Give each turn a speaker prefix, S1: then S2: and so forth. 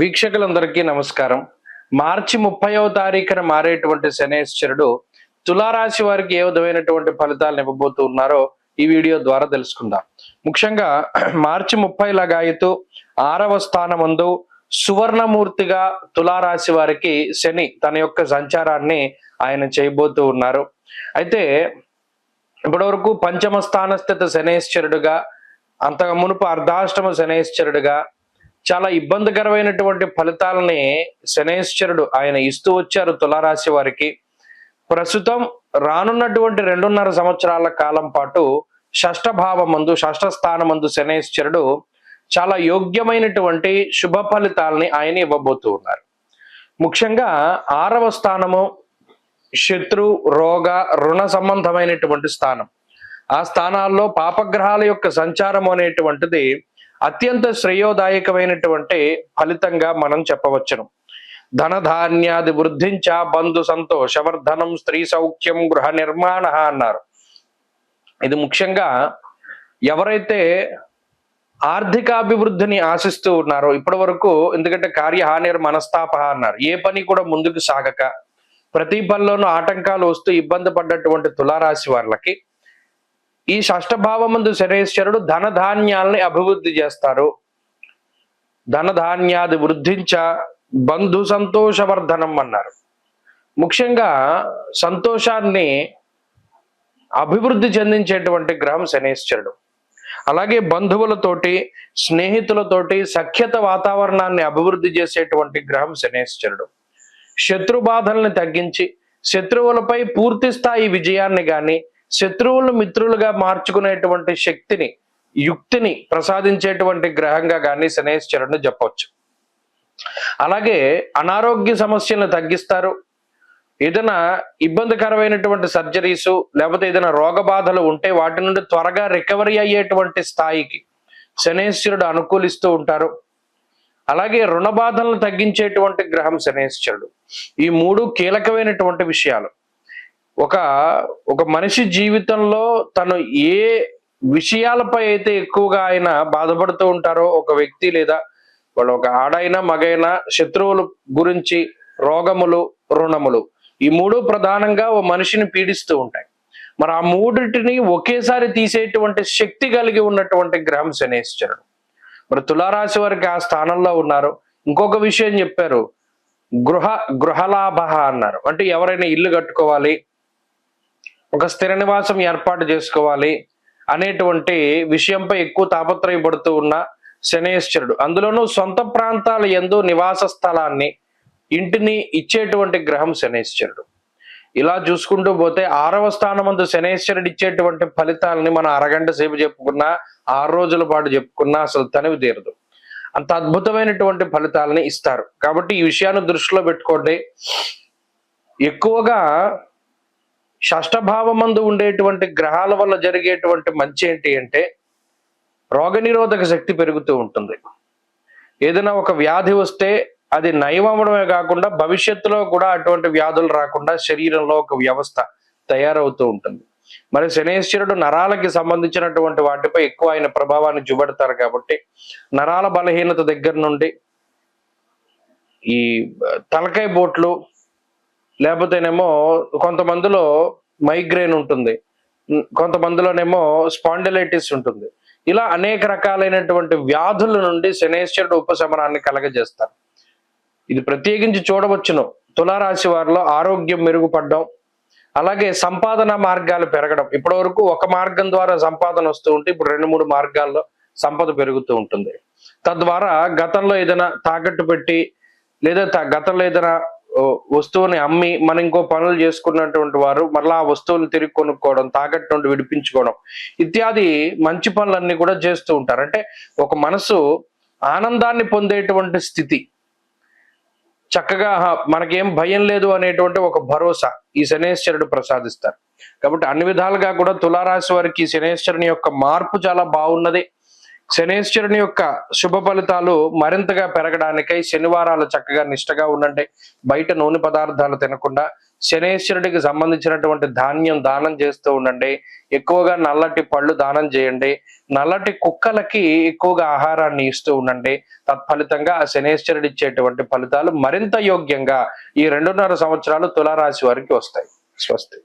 S1: వీక్షకులందరికీ నమస్కారం. మార్చి 30వ తారీఖున మారేటువంటి శనేశ్వరుడు తులారాశి వారికి ఏ విధమైనటువంటి ఫలితాలను ఇవ్వబోతూ ఉన్నారో ఈ వీడియో ద్వారా తెలుసుకుందాం. ముఖ్యంగా మార్చి 30 లగాయతు 6వ స్థానమందు సువర్ణమూర్తిగా తులారాశి వారికి శని తన యొక్క సంచారాన్ని ఆయన చేయబోతూ ఉన్నారు. అయితే ఇప్పటివరకు పంచమ స్థానస్థిత శనేశ్వరుడుగా, అంతకు మునుపు అర్ధాష్టమ శనేశ్వరుడుగా చాలా ఇబ్బందికరమైనటువంటి ఫలితాలని శనేశ్వరుడు ఆయన ఇస్తూ వచ్చారు తులారాశి వారికి. ప్రస్తుతం రానున్నటువంటి 2.5 సంవత్సరాల కాలం పాటు షష్ఠ స్థానమందు శనేశ్వరుడు చాలా యోగ్యమైనటువంటి శుభ ఫలితాలని ఆయన ఇవ్వబోతూ ఉన్నారు. ముఖ్యంగా 6వ స్థానము శత్రు, రోగ, రుణ సంబంధమైనటువంటి స్థానం. ఆ స్థానాల్లో పాపగ్రహాల యొక్క సంచారం అనేటువంటిది అత్యంత శ్రేయోదాయకమైనటువంటి ఫలితంగా మనం చెప్పవచ్చును. ధనధాన్యాది వృద్ధించ, బంధు సంతోషవర్ధనం, స్త్రీ సౌఖ్యం, గృహ నిర్మాణ అన్నారు. ఇది ముఖ్యంగా ఎవరైతే ఆర్థికాభివృద్ధిని ఆశిస్తూ ఉన్నారో ఇప్పటి వరకు, ఎందుకంటే కార్యహానిర్ మనస్తాప అన్నారు, ఏ పని కూడా ముందుకు సాగక ప్రతి పనిలోనూ ఆటంకాలు వస్తూ ఇబ్బంది పడ్డటువంటి తులారాశి వాళ్ళకి ఈ షష్ఠభావమందు శనేశ్వరుడు ధనధాన్యాల్ని అభివృద్ధి చేస్తారు. ధనధాన్యాది వృద్ధించ, బంధు సంతోషవర్ధనం అన్నారు. ముఖ్యంగా సంతోషాన్ని అభివృద్ధి చెందించేటువంటి గ్రహం శనేశ్వరుడు. అలాగే బంధువులతోటి, స్నేహితులతోటి సఖ్యత వాతావరణాన్ని అభివృద్ధి చేసేటువంటి గ్రహం శనేశ్వరుడు. శత్రు బాధల్ని తగ్గించి శత్రువులపై పూర్తి స్థాయి విజయాన్ని గాని, శత్రువులను మిత్రులుగా మార్చుకునేటువంటి శక్తిని, యుక్తిని ప్రసాదించేటువంటి గ్రహంగా కానీ శనేశ్వరుడిని చెప్పవచ్చు. అలాగే అనారోగ్య సమస్యలను తగ్గిస్తారు. ఏదైనా ఇబ్బందికరమైనటువంటి సర్జరీసు లేకపోతే ఏదైనా రోగ బాధలు ఉంటే వాటి నుండి త్వరగా రికవరీ అయ్యేటువంటి స్థాయికి శనేశ్వరుడు అనుకూలిస్తూ ఉంటారు. అలాగే రుణ బాధలను తగ్గించేటువంటి గ్రహం శనేశ్వరుడు. ఈ 3 కీలకమైనటువంటి విషయాలు. ఒక మనిషి జీవితంలో తను ఏ విషయాలపై అయితే ఎక్కువగా ఆయన బాధపడుతూ ఉంటారో, ఒక వ్యక్తి లేదా వాళ్ళు ఒక ఆడైనా మగైనా, శత్రువుల గురించి, రోగములు, రుణములు, ఈ 3 ప్రధానంగా ఓ మనిషిని పీడిస్తూ ఉంటాయి. మరి ఆ 3టిని ఒకేసారి తీసేటువంటి శక్తి కలిగి ఉన్నటువంటి గ్రహం శనేశ్వరుడు. మరి తులారాశి వారికి ఆ స్థానంలో ఉన్నారు. ఇంకొక విషయం చెప్పారు, గృహలాభ అన్నారు. అంటే ఎవరైనా ఇల్లు కట్టుకోవాలి, ఒక స్థిర నివాసం ఏర్పాటు చేసుకోవాలి అనేటువంటి విషయంపై ఎక్కువ తాపత్రయపడుతూ ఉన్న శనేశ్వరుడు, అందులోనూ సొంత ప్రాంతాల యందు నివాస స్థలాన్ని, ఇంటిని ఇచ్చేటువంటి గ్రహం శనేశ్వరుడు. ఇలా చూసుకుంటూ పోతే 6వ స్థానమందు శనేశ్వరుడు ఇచ్చేటువంటి ఫలితాలని మనం అరగంట సేపు చెప్పుకున్నా, 6 రోజుల పాటు చెప్పుకున్నా అసలు తనివి తీరదు. అంత అద్భుతమైనటువంటి ఫలితాలని ఇస్తారు. కాబట్టి ఈ విషయాన్ని దృష్టిలో పెట్టుకోండి. ఎక్కువగా షష్ఠభావమందు ఉండేటువంటి గ్రహాల వల్ల జరిగేటువంటి మంచి ఏంటి అంటే రోగనిరోధక శక్తి పెరుగుతూ ఉంటుంది. ఏదైనా ఒక వ్యాధి వస్తే అది నయం అవ్వడమే కాకుండా భవిష్యత్తులో కూడా అటువంటి వ్యాధులు రాకుండా శరీరంలో ఒక వ్యవస్థ తయారవుతూ ఉంటుంది. మరి శనేశ్వరుడు నరాలకి సంబంధించినటువంటి వాటిపై ఎక్కువ ఆయన ప్రభావాన్ని చూపెడతారు. కాబట్టి నరాల బలహీనత దగ్గర నుండి ఈ తలకాయ బోట్లు, లేకపోతేనేమో కొంతమందిలో మైగ్రేన్ ఉంటుంది, కొంతమందిలోనేమో స్పాండిలైటిస్ ఉంటుంది. ఇలా అనేక రకాలైనటువంటి వ్యాధుల నుండి శనేశ్వరుడు ఉపశమనాన్ని కలగజేస్తారు. ఇది ప్రత్యేకించి చూడవచ్చును. తులారాశి వారిలో ఆరోగ్యం మెరుగుపడడం, అలాగే సంపాదన మార్గాలు పెరగడం. ఇప్పటి వరకు ఒక మార్గం ద్వారా సంపాదన వస్తూ ఉంటే ఇప్పుడు 2-3 మార్గాల్లో సంపద పెరుగుతూ ఉంటుంది. తద్వారా గతంలో ఏదైనా తాకట్టు పెట్టి లేదా గతంలో ఏదైనా వస్తువుని అమ్మి మనం ఇంకో పనులు చేసుకున్నటువంటి వారు మరలా ఆ వస్తువులు తిరిగి కొనుక్కోవడం, తాకట్టు నుండి విడిపించుకోవడం ఇత్యాది మంచి పనులన్నీ కూడా చేస్తూ ఉంటారు. అంటే ఒక మనసు ఆనందాన్ని పొందేటువంటి స్థితి, చక్కగా మనకేం భయం లేదు అనేటువంటి ఒక భరోసా ఈ శనేశ్వరుడు ప్రసాదిస్తారు. కాబట్టి అన్ని విధాలుగా కూడా తులారాశి వారికి శనేశ్వరుని యొక్క మార్పు చాలా బాగున్నది. శనేశ్వరుని యొక్క శుభ ఫలితాలు మరింతగా పెరగడానికై శనివారాలు చక్కగా నిష్టగా ఉండండి. బయట నూనె పదార్థాలు తినకుండా శనేశ్వరుడికి సంబంధించినటువంటి ధాన్యం దానం చేస్తూ ఉండండి. ఎక్కువగా నల్లటి పళ్ళు దానం చేయండి. నల్లటి కుక్కలకి ఎక్కువగా ఆహారాన్ని ఇస్తూ ఉండండి. తత్ఫలితంగా ఆ శనేశ్వరుడు ఇచ్చేటువంటి ఫలితాలు మరింత యోగ్యంగా ఈ 2.5 సంవత్సరాలు తులారాశి వారికి వస్తాయి. స్వస్తి.